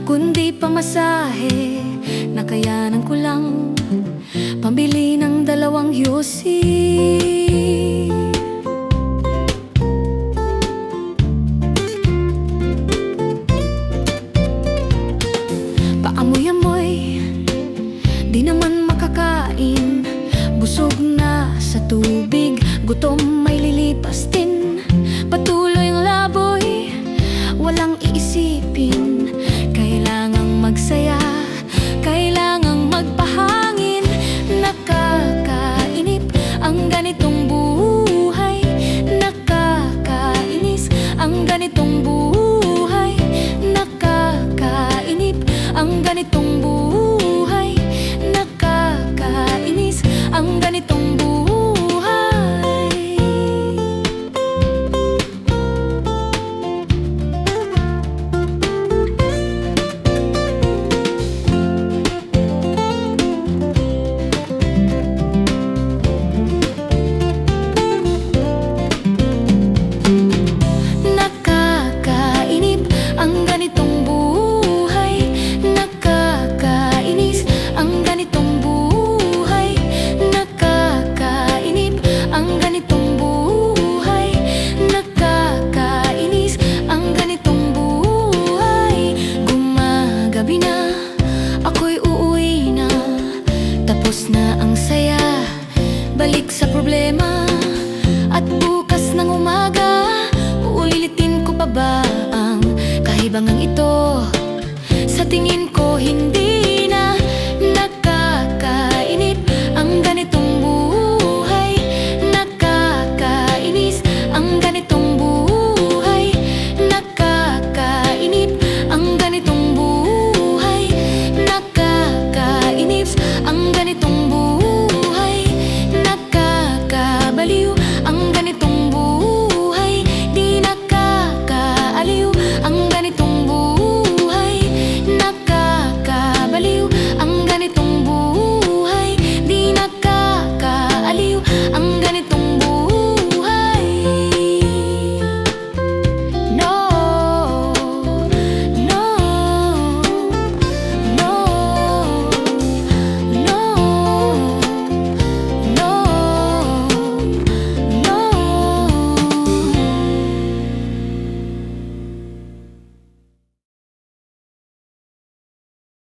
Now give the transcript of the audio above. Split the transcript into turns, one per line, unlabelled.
kundi pamasahe. Nakayanan ko lang pambili ng 2 yusi. Paamoy-amoy, di naman makakain. Busog na sa tubig, gutom may lilipas din. Patuloy ang laboy, walang iisipin. Kailangang magsaya, kailangang magpahangin. Nakakainip ang ganitong buhay. Nakakainis ang ganitong buhay. Nakakainip ang ganitong buhay. Nakakainis ang ganitong buhay. Nakakainip ang ganitong buhay. Nakakainis ang ganitong buhay. Nakakainip ang ganitong buhay. Nakakainis ang ganitong buhay. Gumagabi na, ako'y uuwi na. Tapos na ang saya, balik sa problema. At bukas ng umaga, uulitin ko pa ba ang kahibangang ito? Sa tingin ko hindi